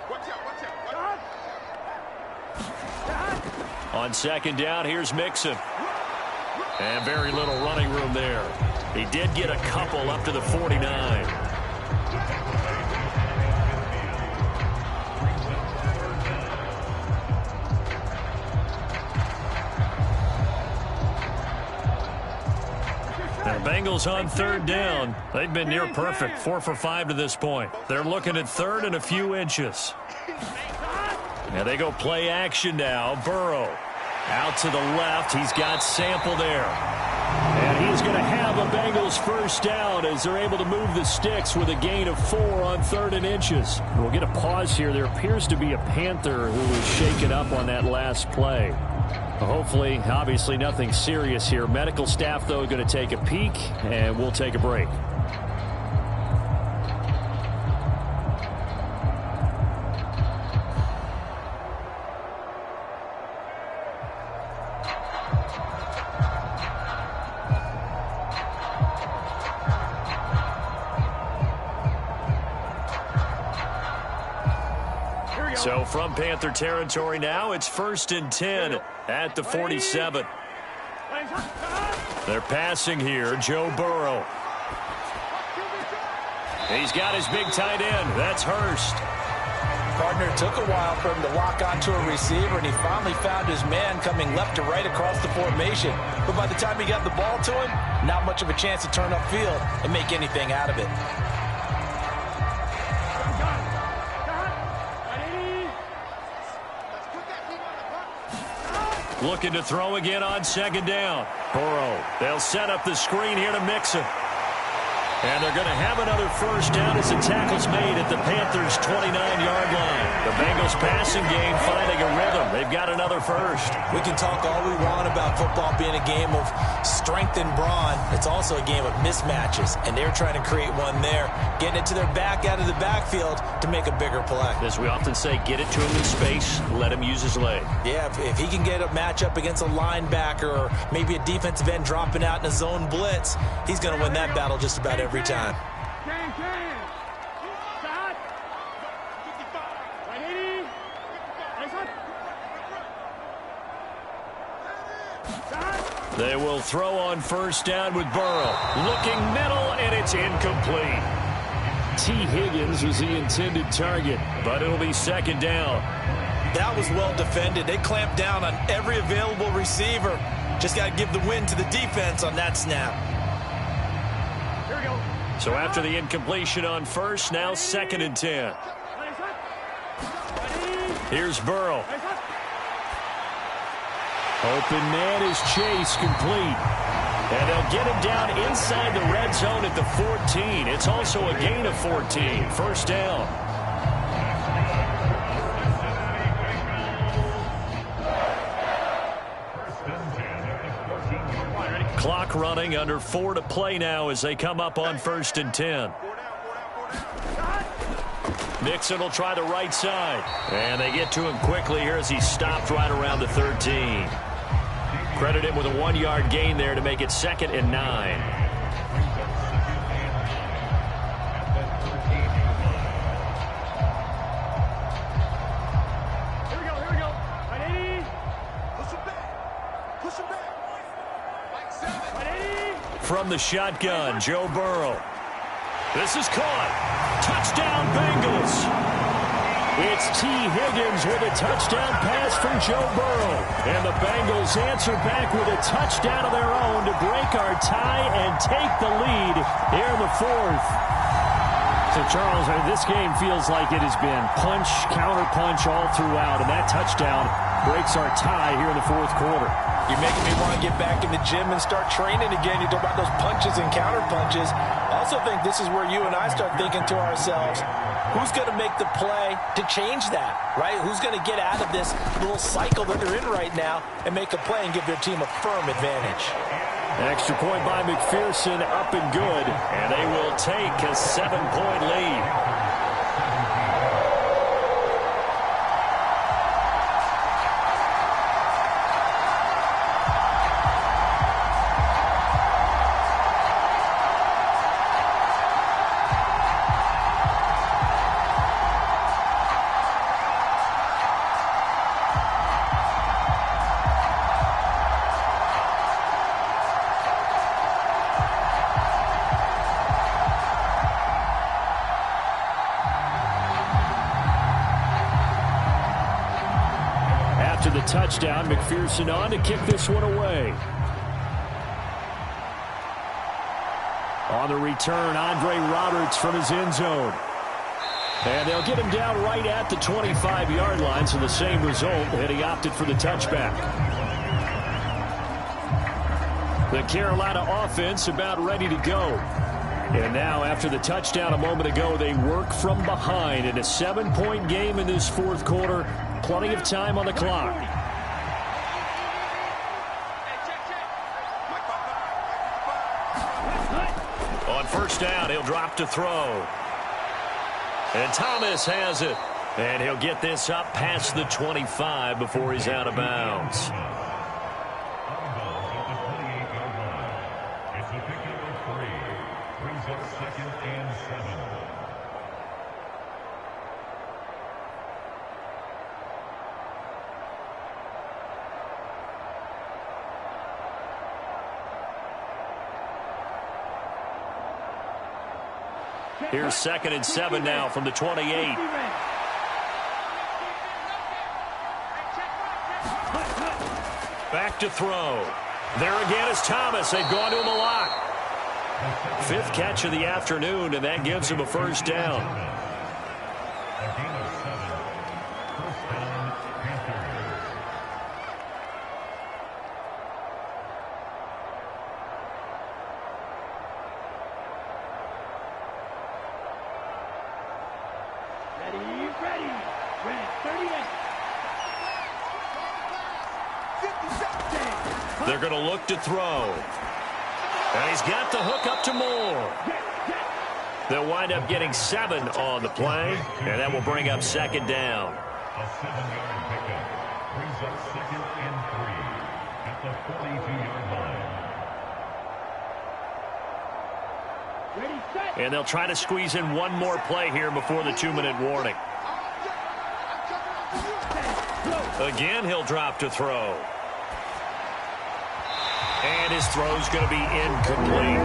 Watch out! On 2nd down, here's Mixon. And very little running room there. He did get a couple up to the 49. Now, Bengals on 3rd down. They've been near perfect, 4 for 5 to this point. They're looking at 3rd and a few inches. And they go play action now. Burrow out to the left. He's got Sample there. And he's going to have a Bengals 1st down as they're able to move the sticks with a gain of 4 on 3rd and inches. We'll get a pause here. There appears to be a Panther who was shaken up on that last play. Hopefully, obviously nothing serious here. Medical staff, though, going to take a peek, and we'll take a break. So from Panther territory now, it's 1st and 10 at the 47. They're passing here, Joe Burrow. He's got his big tight end. That's Hurst. Partner, took a while for him to lock onto a receiver, and he finally found his man coming left to right across the formation. But by the time he got the ball to him, not much of a chance to turn upfield and make anything out of it. Looking to throw again on 2nd down. Burrow, they'll set up the screen here to Mixon. And they're going to have another 1st down as the tackle's made at the Panthers' 29-yard line. The Bengals passing game finding a rhythm. They've got another 1st. We can talk all we want about football being a game of strength and brawn. It's also a game of mismatches, and they're trying to create one there, getting it to their back out of the backfield to make a bigger play. As we often say, get it to him in space, let him use his leg. Yeah, if he can get a matchup against a linebacker or maybe a defensive end dropping out in a zone blitz, he's going to win that battle just about every time. They will throw on 1st down with Burrow. Looking middle, and it's incomplete. T. Higgins was the intended target, but it'll be 2nd down. That was well defended. They clamped down on every available receiver. Just got to give the win to the defense on that snap. So after the incompletion on 1st, now 2nd and 10. Here's Burrow. Open man is Chase, complete. And they'll get him down inside the red zone at the 14. It's also a gain of 14. 1st down. Clock running, under 4 to play now as they come up on 1st and 10. Mixon will try the right side. And they get to him quickly here as he stopped right around the 13. Credit him with a 1-yard gain there to make it 2nd and 9. From the shotgun, Joe Burrow. This is caught. Touchdown, Bengals. It's T. Higgins with a touchdown pass from Joe Burrow. And the Bengals answer back with a touchdown of their own to break our tie and take the lead here in the 4th. So, Charles, this game feels like it has been punch, counter-punch all throughout, and that touchdown breaks our tie here in the 4th quarter. You're making me want to get back in the gym and start training again. You talk about those punches and counter-punches. I also think this is where you and I start thinking to ourselves, who's going to make the play to change that, right? Who's going to get out of this little cycle that they're in right now and make a play and give their team a firm advantage? Extra point by McPherson, up and good, and they will take a 7-point lead. After the touchdown, McPherson on to kick this one away. On the return, Andre Roberts from his end zone. And they'll get him down right at the 25-yard line, so the same result, and he opted for the touchback. The Carolina offense about ready to go. And now, after the touchdown a moment ago, they work from behind in a 7-point game in this 4th quarter. Plenty of time on the clock. On 1st down, he'll drop to throw. And Thomas has it. And he'll get this up past the 25 before he's out of bounds. Here's 2nd and 7 now from the 28. Back to throw. There again is Thomas. They've gone to him a lot. 5th catch of the afternoon, and that gives him a first down. A gain of 7. First down, Panthers. Ready. Red 38. They're going to look to throw. And he's got the hook up to Moore. They'll wind up getting 7 on the play, and that will bring up 2nd down. A 7-yard pickup brings up 2nd and 3 at the 42-yard line. Ready, set. And they'll try to squeeze in one more play here before the 2-minute warning. Again, he'll drop to throw. And his throw's going to be incomplete.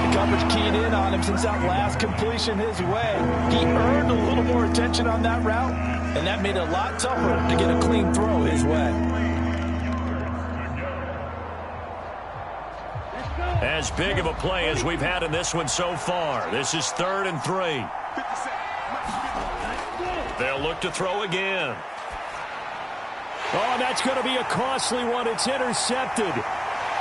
The coverage keyed in on him since that last completion his way. He earned a little more attention on that route, and that made it a lot tougher to get a clean throw his way. As big of a play as we've had in this one so far. This is 3rd and 3. They'll look to throw again. Oh, that's going to be a costly one. It's intercepted.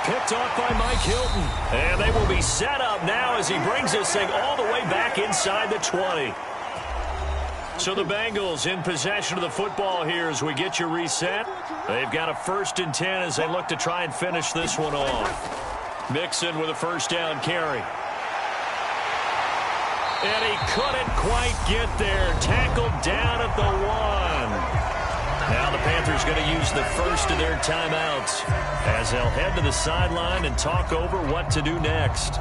Picked off by Mike Hilton. And they will be set up now as he brings this thing all the way back inside the 20. So the Bengals in possession of the football here as we get you reset. They've got a 1st and 10 as they look to try and finish this one off. Mixon with a first down carry. And he couldn't quite get there. Tackled down at the 1. Now the Panthers going to use the first of their timeouts as they'll head to the sideline and talk over what to do next.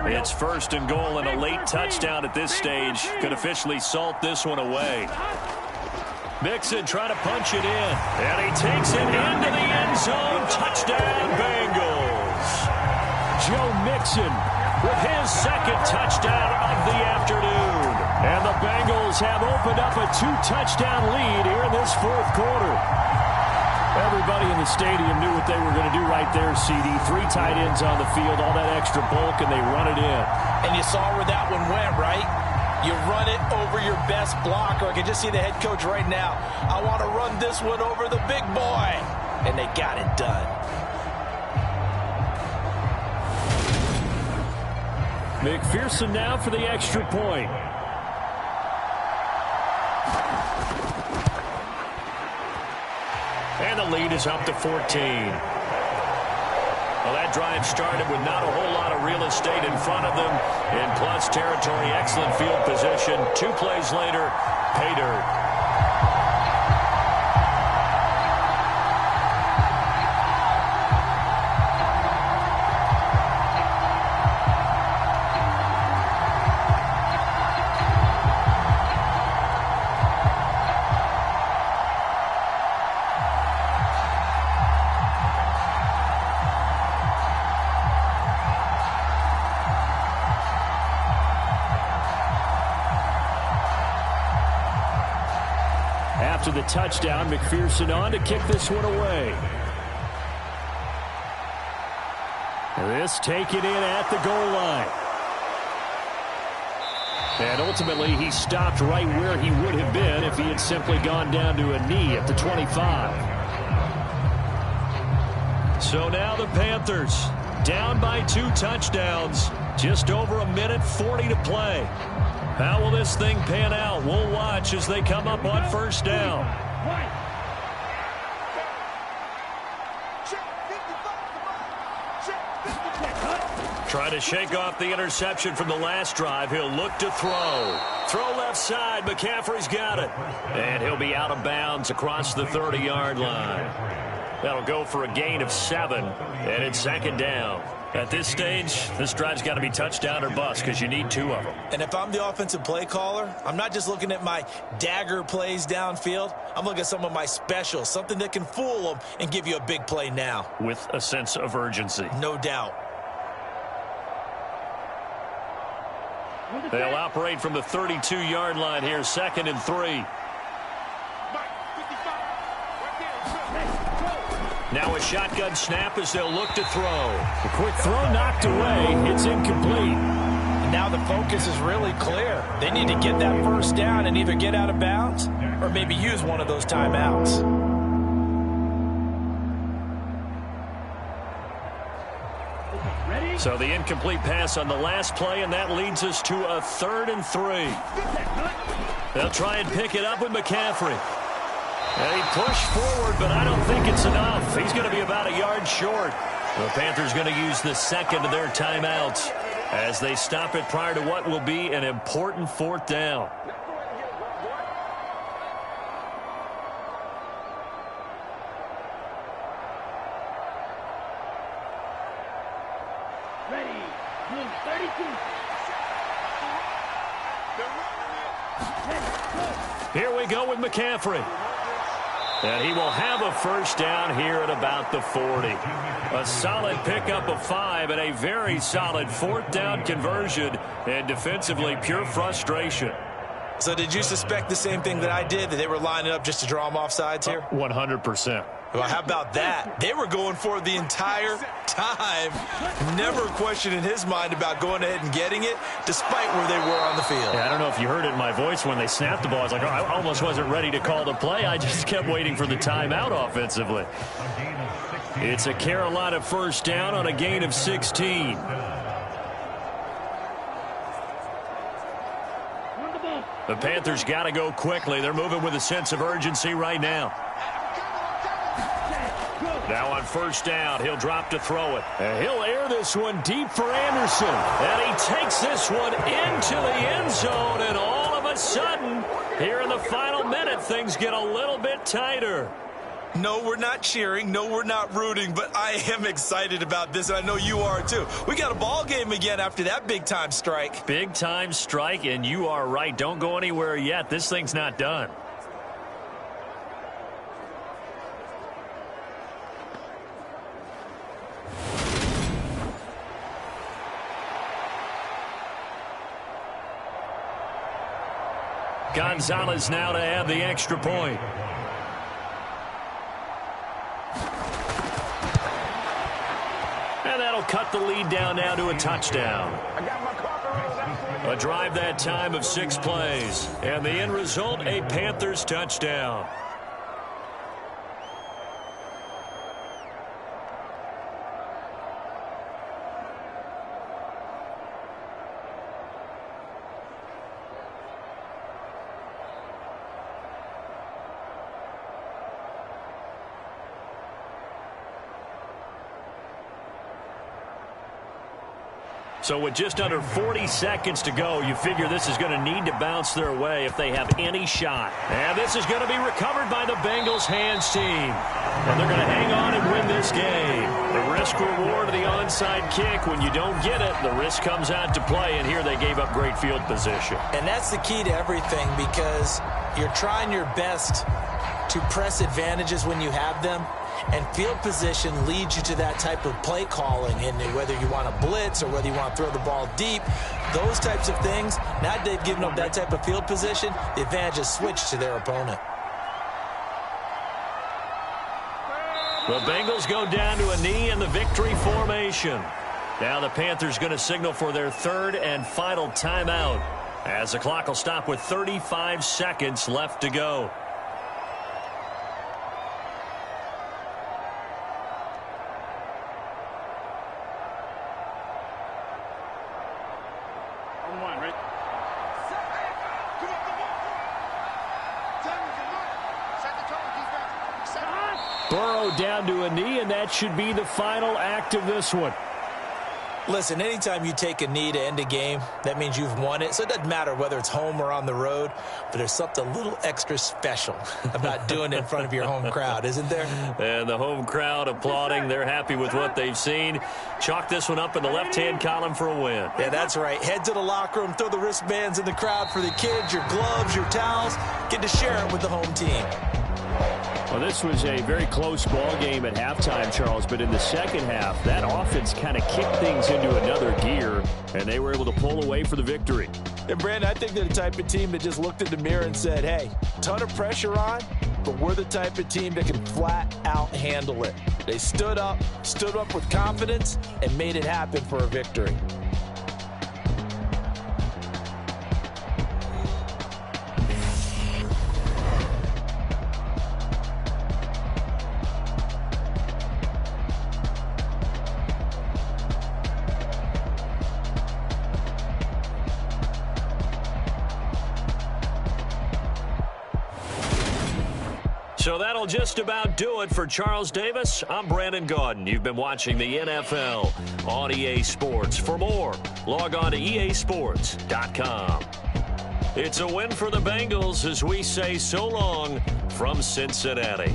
It's 1st and goal and a late touchdown at this stage could officially salt this one away. Mixon trying to punch it in, and he takes it into the end zone. Touchdown, Bengals. Joe Mixon with his 2nd touchdown of the afternoon. And the Bengals have opened up a 2-touchdown lead here in this 4th quarter. Everybody in the stadium knew what they were going to do right there, CD. 3 tight ends on the field, all that extra bulk, and they run it in. And you saw where that one went, right? You run it over your best blocker. I can just see the head coach right now. I want to run this one over the big boy. And they got it done. McPherson now for the extra point. And the lead is up to 14. Well, that drive started with not a whole lot of real estate in front of them. In plus territory, excellent field position. 2 plays later, pay dirt. After the touchdown, McPherson on to kick this one away. This taken in at the goal line. And ultimately, he stopped right where he would have been if he had simply gone down to a knee at the 25. So now the Panthers down by 2 touchdowns. Just over 1:40 to play. How will this thing pan out? We'll watch as they come up on 1st down. Try to shake off the interception from the last drive. He'll look to throw. Throw left side. McCaffrey's got it. And he'll be out of bounds across the 30-yard line. That'll go for a gain of 7. And it's 2nd down. At this stage, this drive's got to be touchdown or bust because you need 2 of them. And if I'm the offensive play caller, I'm not just looking at my dagger plays downfield. I'm looking at some of my specials, something that can fool them and give you a big play now. With a sense of urgency. No doubt. They'll operate from the 32-yard line here, 2nd and 3. Now a shotgun snap as they'll look to throw. A quick throw knocked away. It's incomplete. And now the focus is really clear. They need to get that first down and either get out of bounds or maybe use one of those timeouts. So the incomplete pass on the last play, and that leads us to a 3rd and 3. They'll try and pick it up with McCaffrey. And he pushed forward, but I don't think it's enough. He's going to be about a yard short. The Panthers going to use the second of their timeouts as they stop it prior to what will be an important 4th down. Ready. Move 32. Here we go with McCaffrey. And he will have a first down here at about the 40. A solid pickup of 5 and a very solid 4th down conversion. And defensively, pure frustration. So did you suspect the same thing that I did, that they were lining up just to draw them off sides here? 100%. Well, how about that? They were going for it the entire time. Never a question in his mind about going ahead and getting it, despite where they were on the field. Yeah, I don't know if you heard it in my voice when they snapped the ball. I was like, oh, I almost wasn't ready to call the play. I just kept waiting for the timeout offensively. It's a Carolina first down on a gain of 16. The Panthers got to go quickly. They're moving with a sense of urgency right now. Now on first down, he'll drop to throw it. And he'll air this one deep for Anderson. And he takes this one into the end zone. And all of a sudden, here in the final minute, things get a little bit tighter. No, we're not cheering. No, we're not rooting. But I am excited about this, and I know you are too. We got a ball game again after that big-time strike. Big-time strike, and you are right. Don't go anywhere yet. This thing's not done. Gonzalez now to add the extra point. And that'll cut the lead down now to a touchdown. A drive that time of 6 plays. And the end result, a Panthers touchdown. So with just under 40 seconds to go, you figure this is going to need to bounce their way if they have any shot. And this is going to be recovered by the Bengals hands team. And they're going to hang on and win this game. The risk reward of the onside kick, when you don't get it, the risk comes out to play. And here they gave up great field position. And that's the key to everything, because you're trying your best to press advantages when you have them. And field position leads you to that type of play calling, and whether you want to blitz or whether you want to throw the ball deep, those types of things. Now that they've given up that type of field position, the advantage is switched to their opponent. The Bengals go down to a knee in the victory formation. Now the Panthers going to signal for their 3rd and final timeout, as the clock will stop with 35 seconds left to go. Burrow down to a knee, and that should be the final act of this one. Listen, anytime you take a knee to end a game, that means you've won it. So it doesn't matter whether it's home or on the road, but there's something a little extra special about doing it in front of your home crowd, isn't there? And the home crowd applauding. They're happy with what they've seen. Chalk this one up in the left-hand column for a win. Yeah, that's right. Head to the locker room, throw the wristbands in the crowd for the kids, your gloves, your towels. Get to share it with the home team. Well, this was a very close ball game at halftime, Charles, but in the second half, that offense kind of kicked things into another gear, and they were able to pull away for the victory. And, Brandon, I think they're the type of team that just looked in the mirror and said, hey, ton of pressure on, but we're the type of team that can flat out handle it. They stood up with confidence, and made it happen for a victory. So that'll just about do it for Charles Davis. I'm Brandon Gaudin. You've been watching the NFL on EA Sports. For more, log on to easports.com. It's a win for the Bengals as we say so long from Cincinnati.